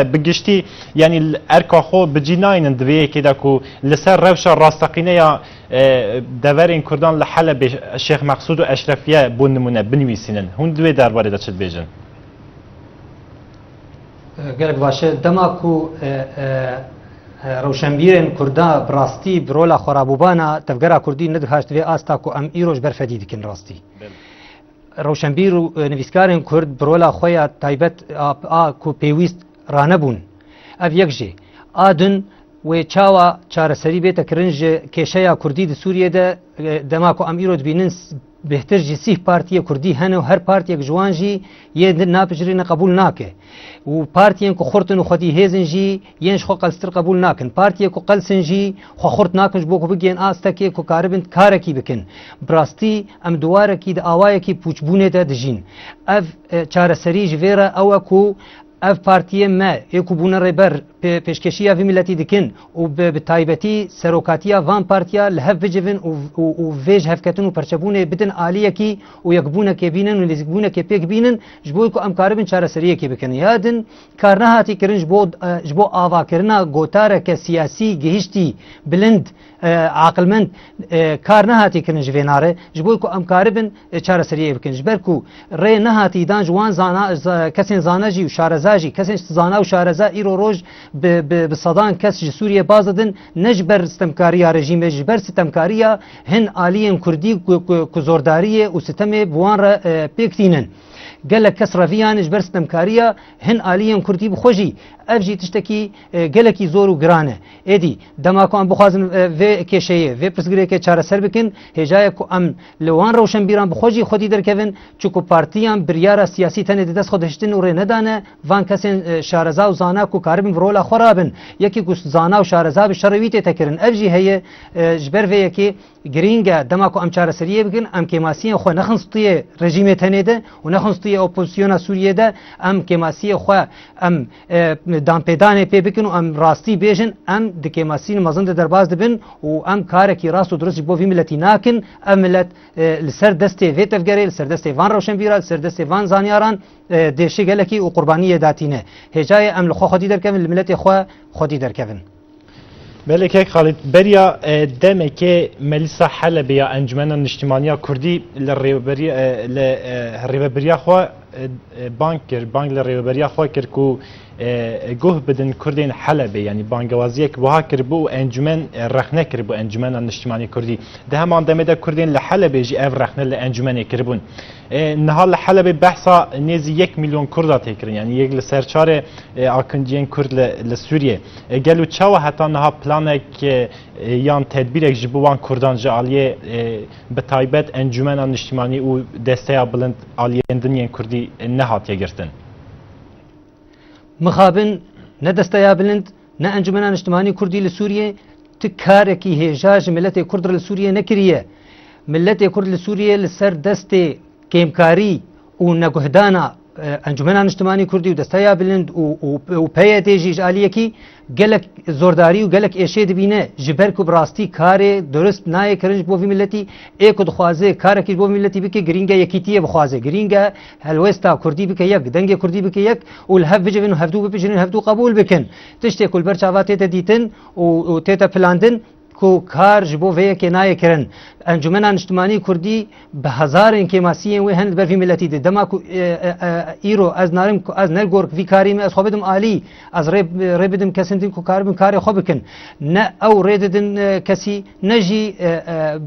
بگشتی یعنی ارکا خو بجیناین دویه که دکو لسر روش راستقینه یا دورین کردان لحلب شیخ مقصود و اشرفیه بون نمونه بنویسینن هون دوی درباره دا چل بیجن گلک باشه دماکو روشنبیرن کردا براستی برولا خرابوبانا تفگرا کردی ندهاشت وی آستاکو ام ایروش برفدی دکن راستی روشنبیر و نویسکارن کرد برولا خویا تایبت کو پیویست رانبون اف یکجی آدن و چاوا چارەسەری بێتە کرنج کێشەیە کوردی د سووریە ده دەماکو ئەم ئیرۆ بینن بهتر جی سیح پارتیە کوردی هەنە و هەر پارتێک جوانژی یە ناپژرینە قبول ناکێ و پارتیان کو خورتن و خودی هێزن جی یەنش خۆ قەلستر قبول ناکن پارتیە کو قەلسن جی خۆ خورت ناکنش بۆ کو بگەن ئاستەکێ کو کاربن کارێکی بکن براستی ئەم دووارێکی د ئاوایەکی پوچبوونێتە دژین ئەف چارەسەری ژێرە ئەوە کو اف پارتیه ما یکو بونه ریبر پیشکشی اوی ملتی دکن و به تایبتی سروکاتیا وان پارتیا لحف بجوین و ویج هفکتن و پرچبونه بدن آلیه کی و یک بونه که بینن و لیزک بونه که پیک بینن جبوی که امکاربن چاره سریه که بکن یادن کارنه هاتی کرن جبو آوا کرنا گوتاره که سیاسی گهشتی بلند عاقلمند کار نهاتی کرن جویناره جبوی که امکاربن چاره سریه بکن جبر کو ری نهاتی دان جوان زانا کسین زانجی و شارزاجی کسین زانا و شارزا ایرو روز به صدان کس سوریه بازدن نجبر استمکاری رژیم جبر استمکاری هن عالیه کردی کزورداریه و ستم بوان را پیکتینن گله کس رویان جبر استمکاری هن عالیه کردی بخوجی افجی تشتکی گله کی زور و گرانه ادی دماکان بخوازن و کشیه و پرسگری که چاره سر بکن هجای کو ام لوان روشن بیران بخوجی خودی در کون چوکو پارتیان بریار سیاسی تنه دست خودشتن و ندانه وان کسین شارزا و زانا کو کاربن رولا خرابن یکی کو زانا و شارزا به شرویت تکرن افجی هي جبر و یکی گرینگا دماکو ام چاره سریه بکن ام کماسیه خو نخنسطیه رژیم تنه ده و نخنسطیه اپوزیسیون سوریه ده ام کماسیه خو ام دام پیدانه پی بکن و ام راستی بیجن ام دکماسین مزند درباز دبن و ام کار کی راست و درست بو وی ملتی ناکن ام ملت لسر دسته وی تفگری لسر دسته وان روشن بیرا لسر دسته وان زانیاران دیشی گلکی و قربانی داتینه هجای ام لخو خودی درکن الملت خو خودی درکن بله که خالد بریا دم که ملیسا حلب یا انجمن اجتماعی کردی لریبریا خو بانک لریبریا خو کرد کو گوه بدن کردین حلب یعنی بانگوازی که وها کرد بو انجمن رخنه کرد بو انجمن اجتماعی کردی ده همان دم ده کردین لحلب جی اف رخنه لانجمن کردبون نهال حلب بحثا نزی 1 میلیون کرد تکرین یعنی یک لسرچار آکندین کرد لسوریه گلو چاو حتی نها پلانک یان تدبیرک جبوان کردان جالیه به تایبت انجمن اجتماعی و دسته بلند آلیندنین کردی نهات یگرتن مخابن نه دستیا بلند نه انجمن اجتماعی کردی لسوریه تکاره کی هجاج ملت کرد لسوریه نکریه ملت کرد لسوریه لسر دست کمکاری و نگهدانا انجمن اجتماعی کردی و دستیا بلند و پیاتیجی جالیه کی گلک زورداری و گلک اشید بینه جبر کو براستی کار درست نای کرنج بو ملتی یک دخوازه کار کی بو ملتی بک گرینگا یکیتیه بخوازه گرینگا هلوستا کردی بک یک دنگ کردی بک یک ول هف بجن هفدو بجن هفدو قبول بکن تشتی کل برچاوات دیتن و تتا پلاندن کو کار جبو وی که نای کرن انجمن اجتماعی کردی به هزار کماسیه و هند بر ملتی ده دما کو ایرو از نارم از نرگور وی کاریم از خوبدم عالی از ربدم کسندین کو کار کار خوب کن نه او رددن کسی نجی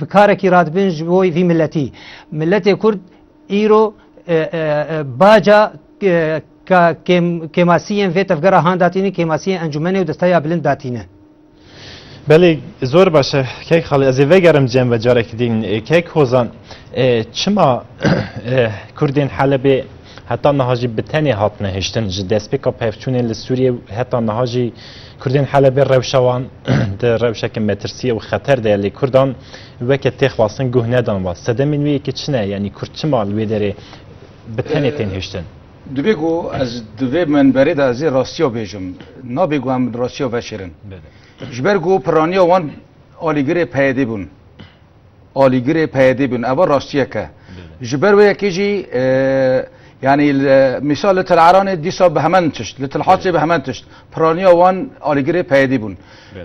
بکار کی راد بن جبو وی ملتی ملت کرد ایرو باجا کماسیه و تفگره هان داتینه کماسیه انجمن و دستای بلند داتینه بله زور باشه که خالی از وگرم جنب جاره کدین که خوزان چما کردین حلب حتی نهاجی بتنی هات نهشتن جدست بکا پیفچونین لسوریه حتی نهاجی کردین حلب روشوان در روشک مترسیه و خطر دیلی کردان وقت تخواستن گوه ندان و صدمین وی که چنه یعنی کرد چما الوی داره بتنی تنهشتن دوبگو از دوبه من برید از راستیو بیجم نابگو هم راستیو بشیرن جبرگو پرانیا وان آلیگری پیاده بون اول راستیه که جبر و یکی جی يعني مثال لتلعراني ديسا بهمان تشت لتلحاطي بهمان تشت برانيا وان آليجري پیدی بون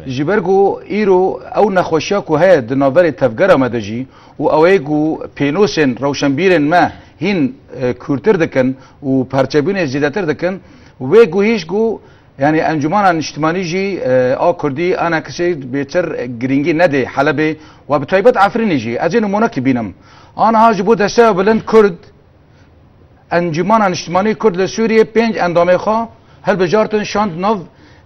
جبرگو ایرو او نخوشیاکو های دنابر تفگره مدجی و اویگو پینوسن روشنبیرن ما هین کورتر دکن و پرچبین زیادتر دکن ویگو هیچ گو يعني انجمان اجتماعي جي كردي انا كسي بيتر جرينجي ندي حلبي وبتايبت عفريني جي ازين نمونك بينم انا هاجبو دسته بلند كرد انجمان اجتماعي كرد لسوريا بينج اندامي خا هل بجارتن شاند نوف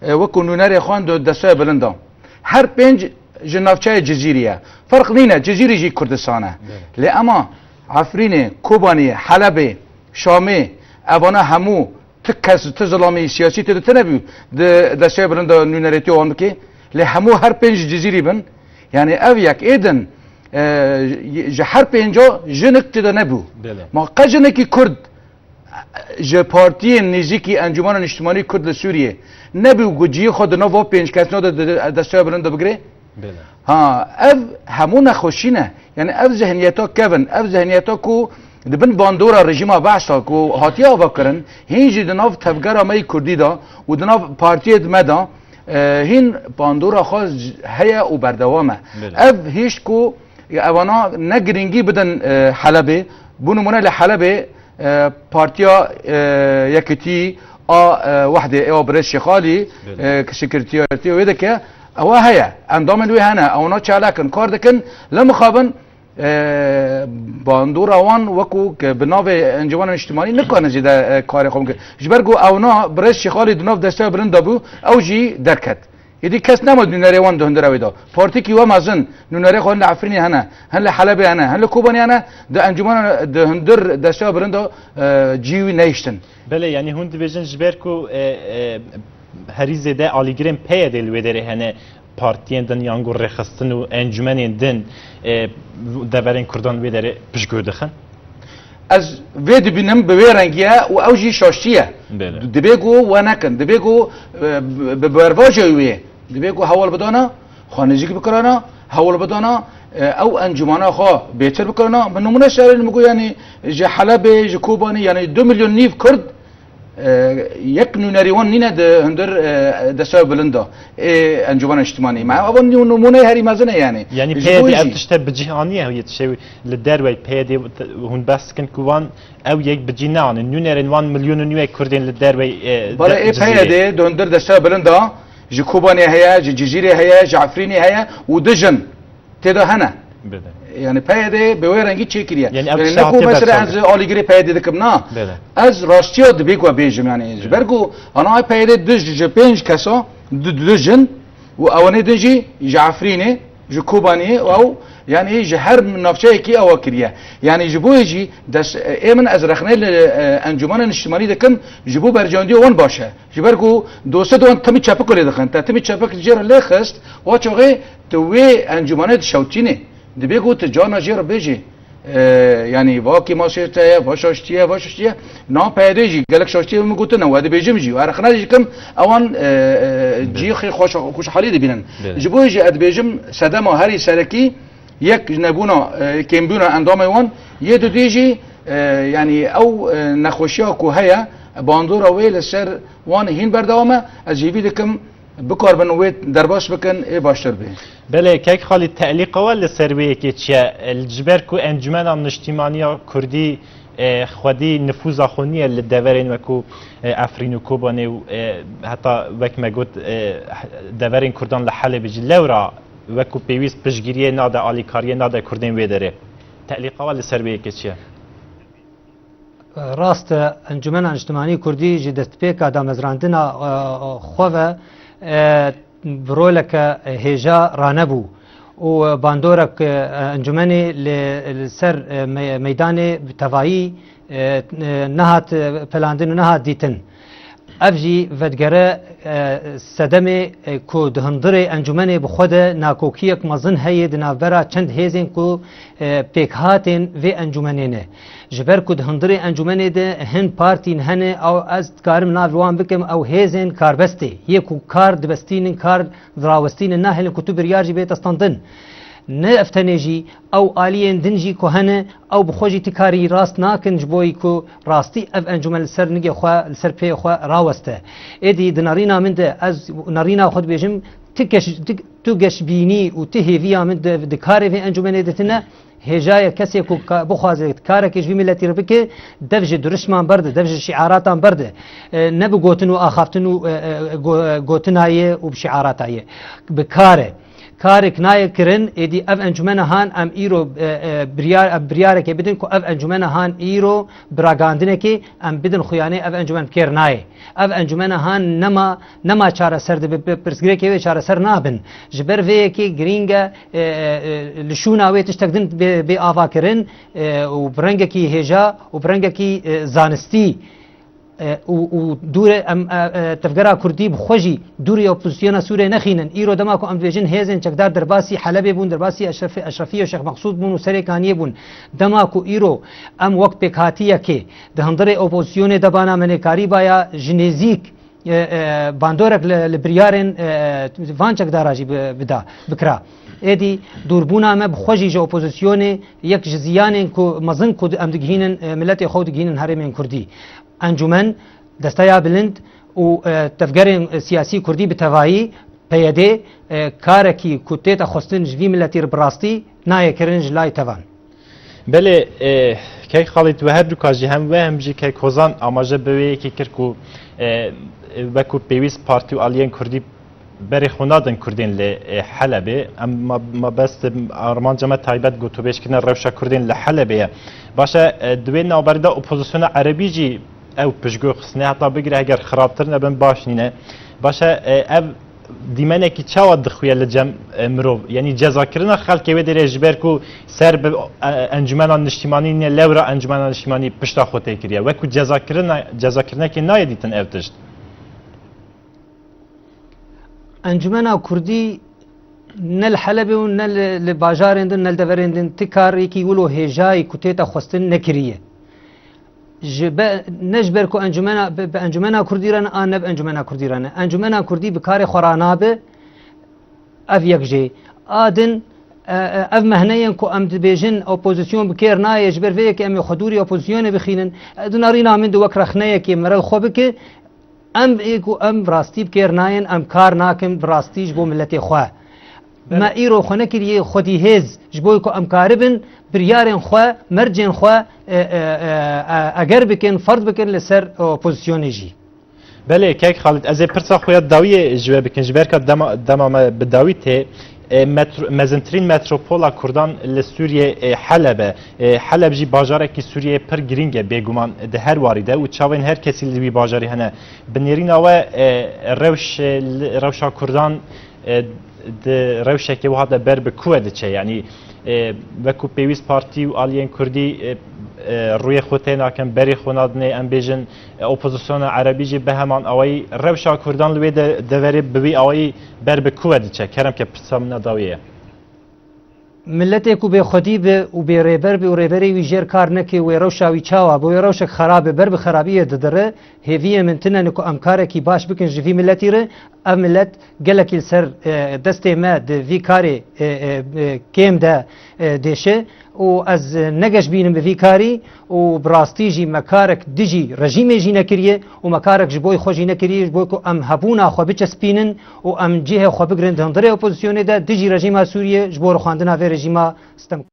وكو نوناري خان دو دسته بلندا هر بينج جنافچه جزيريه فرق نينه جزيري جي كردستانه لاما عفريني كوباني حلبي شامي ابانا همو تكس تظلامي سياسي تنبي دسته بلندا نوناريتي وان كي لهمو هر بينج جزيري بن يعني اوياك ايدن هر بينجو جنك تدنبو ما قجنكي كرد جه پارتی نزیکی انجمن اجتماعی کرد لسوریه نبیو گوجی خود نوا پنج کس نو دسته بلند بگیره ها اف همون خوشینه یعنی اف ذهنیتا کون اف ذهنیتا کو دبن باندورا رژیم بعثا کو هاتیا وکرن هیچ دناف تفکر مای کردی دا و دناف پارتی مدا هین باندورا خاص هيا و بردوامه اف هیچ کو اوانا نگرینگی بدن حلبه بونمونه لحلبه بارتيا يكتي وحده او بريس شخالي كسكرتيرتي ويدك او هيا اندام الوي هنا او نوتش لكن كاردكن لما خابن باندورا وان وكو بناوي انجوان اجتماعي نكون زيدا كاري خم جبرغو او نا بريس شخالي دنوف دسته برندابو او جي دركت يدي كاس نمود نوناري وان دهندراوي دا بارتي كي ومازن نوناري خون عفريني هنا هل حلبي هنا هل كوباني هنا ده انجمان دهندر دسته برندو جيوي نيشتن بله يعني هون دبيجن جبركو هريزه ده آليگرين پيه دل ودره هنه پارتيين دن يانگو رخصتن و انجمنين دن دورين كردان ودره پشگو دخن از وید بینم به رنگیه و اوجی شاشتیه دبیگو و نکن دبیگو به برواجویه دبیگو حوال بدانا خانجیک بکرانا حوال بدانا او انجمانا خوا بهتر بکرانا من نمونه شهر میگو یعنی جه حلب جه کوبانی یعنی 2 میلیون نیف کرد یک نونریوان نینه ده هندر دسته بلندا انجمن اجتماعی مع اول نمونه هری مزنه يعني پیدی اتشته بجهانیه هی تشوی لدروی پیدی هون بس کن کوان او یک بجینان نونرین 1 میلیون نیو کردین لدروی برای پیدی ده هندر دسته بلندا جکوبانی هیا جزیره هیا جعفرینی هیا و دجن تدا هنا يعني پیده به وی رنگی چه کریه يعني نکو مثلا از آلیگری پیده دکم نه از راستیات بگو بیجم يعني برگو انا پیده دج پنج کسا دجن و اوانه دجی جعفرینه جکوبانی او يعني جهر من نفسه كي او كريه يعني جبو يجي دس ايمن از رخنه انجمن اجتماعي دكم جبو برجاندي وان باشه جبركو دوسه دون تمي چپک له دخن تمي چپک جير لخست واچوغي توي انجمن شوتينه دبيگو تجانا جير بيجي يعني واكي ما شيته واششتيه نا پیداجي گلک شاشتيه میگوت نه ود بيجي مجي ارخنه جكم اوان جيخي خوش حالي دبينن جبو يجي اد بيجم صدما هري سركي یک نبونا کمبونا اندام وان یه دو دیجی يعني او نخوشیا کو هيا باندورا ويل سر وان هين بردوامه از جيبي دكم بكار بنويت درباش بكن اي باشتر به بله كيك خالي التعليق ولا سربيه كيتشا الجبركو انجمن الاجتماعيه كردي خودی نفوذ خونیه لدورین وکو افرین و کوبانی حتی وک ما گفت دورین کردان لحل بجی لورا وکو پیویست پشگیریه ناده آلیکاریه ناده کردین ویداره تعلیقه ولی سر به یکی چیه؟ راست انجمن اجتماعی کردی جدت پیکا دامزراندنا خواه برولک هجا رانبو و باندورك انجمني لسر ميدان تفاعي نهات بلاندن نهات ديتن افجي فدگره صدمه کو دهندره انجمني بخود ناکوکیک مزن هید نافبرا چند هیزن کو پیکهاتن و انجمنینه جبر کو دهندره انجمني ده هن پارتین هن او از کارم ناوان بکم او هیزن کاربسته یکو کار دبستین کار دراوستین نهل کتب ریاجی بیت استاندن نه افتنێژی ئەو ئالیێن دنجی کۆهەنە ئەو بخۆژی تکاری ڕاست ناکەنج بۆی کو ڕاستی ئەف ئەنجومە لەسەر نگێ خوا لەسەر پێخوا ڕاوەستە ئێدی دنەڕینا مندە ئەز نەڕینا خۆت بێژم تو گەشببینی و تو هێوییا من دکارێ vê ئەنجومەنێ دەتنە هێژایە کەسێک و بخوازێت کارێکیش وی ملەتی بکە دەبژێ درشمان بەردە دەبژێ شعاراتان بەردە نەبگوتن و ئاخافتن و گوتنایە و شعاراتایە بکارێ کارێک نایەکردن ئێدی ئەف ئەنجومەنە هان ئەم ئیرۆ بریارێکی بدن و ئەف ئەنجومەنە هان ئیرۆ براگاندنێکی ئەم بدن خویانێ ئەف ئەنجومەن پێر نایە ئەف ئەنجومەنە هان نەما چارەسەر پرسگرێکەوێ چارەسەر نابن ji ber vêyekê girînge li şûna wê tiştekdin bê avakirin û bi rengekî hêja û bi rengekî zanistî û dûrê em tevgera Kurdî bi xwe jî dûrê opozisyona Sûriyê nexînin îro dema ku em dibêjin hêzên çekdar derbasî Helebê bûn derbasî Eşrefî û Şex Mexsûd bûn û serêkaniyê bûn dema ku îro em wek pêkhatiyekê di hindirê opozisyonê debana menêkarî baya ji nêzik bandorek li biryarên van çekdara jî bikira êdî dûrbûna me bi xwe jî ji opozisyonê yek ji ziyanên ku mezin ku em digihînin milletê xwe digihînin herêmên Kurdî ئەنجومەن دەستەیا بلند و تەفگەرێن سیاسی کوردی بتەوایی پەیەدێ کارێکی کو تێتە خستن ژوی ملەتی بڕاستی نایەکردن ji لای تەوان بەێ کەی خاڵیت وە هەردوو کاژی هەم وە هەمژی کەی کۆزان ئاماژە بەوەیەکی کرد و وەکو پێویست پارتی و ئالیەن کوردی بەری خۆنادن کوردین لە حەلەبێ ئەم مەبەست ئارمانجەمە تایبەت گوتوبێشکردنە ڕەوشە کوردین لە حەلەبەیە باشە دوێ ناوبەردا ئۆپۆزیسیۆنە عەرەبیجی ئەو پشتگوێ خستنێ هەتا بگرێ ئەگەر خراپتر نەبن باش نینە باشە ئەv دیمەنێکی چاوە دخوێ لە جەم مرۆڤ یعنی جەزاکردنە خەڵکێوێ دەرێ ژبەرک و سەر ئەنجومەنان نیشتیمانی نیە لەورە ئەنجومەنان نیشتیمانی پشتا خۆتێ کردە وەکو جەزاکردنێکی نایە دیتن ئەو تشت ئەنجومەنا کوردی نەل حەلەبێ و نەل لە باژارێندن نەل دەڤەرێندن تی کارێکی ولۆ هێژای کوتێتە خستن نەکریە نەژبەر و ئەنجومەنا کوردیرانە ئان نەب ئەنجومەنا کوردیرانە ئەنجومەنا کوردی بکارێ خۆرانابێ ئەv یەکژێ ئادن ئەv مەهنەیەن کو ئەم دبێژن ئۆپۆزیسیۆن بکێر نایە ji ber vêyekê em ê xwedûrî opozîsyonê bixînin dinarîna min di wek rexneyekê merel xwe bike em ê ku em rastî bikêr nayên em kar nakin bi rastî ji bo milletê xwe me îro xwe nekiriye xwedî hêz ji bo ku em karibin biryarên xwe mercên xwe eger bikin ferd bikin li ser opozîsyonê jî بەێ کەک خاڵیت ئەزێ پرسا خۆیان داویە ژێ بکەن ji berka demame bi dawî tê mezintirîn metropola Kurdan li Sûriye Helebe Heleb jî bajarekî Sûriye pir giring e bêguman di her warî de û çavên her kesî li wî bajarî hene bi nêrîna we rewşa Kurdan di rewşekê wiha de ber bi ku diçe yanî wekû pêwîst partî û aliyên Kurdî rûyê xwe tê nakin berê xwenadinê em bêjin opozisyona Erebî jî bi heman awayî rewşa Kurdan li wê de deverê bi wî awayî ber bi ku diçe keremke pirsa min nedawî ye milletê ku bêxwedî be û bêrêber be û rêberê wî jêr kar neke wê rewşa wî çawa bo wê rewşek xerabe ber bi xerabiyê didire hêviyê min tune ku em karekî baş bikin ji vî milletî re ev millet gelekî li ser destê me di vî karê kêm de dêşe û ez negeşbînim bi vî karî û bi rastî jî me karek dijî rejîmê jî nekiriye û me karek ji bo xwe jî nekiriye ji bo ku em hebûna xwe biçespînin û em cihê xwe bigirin di hindirê opozisyonê de dijî rejîma Sûriye ji bo rixwandina vê rejîma stem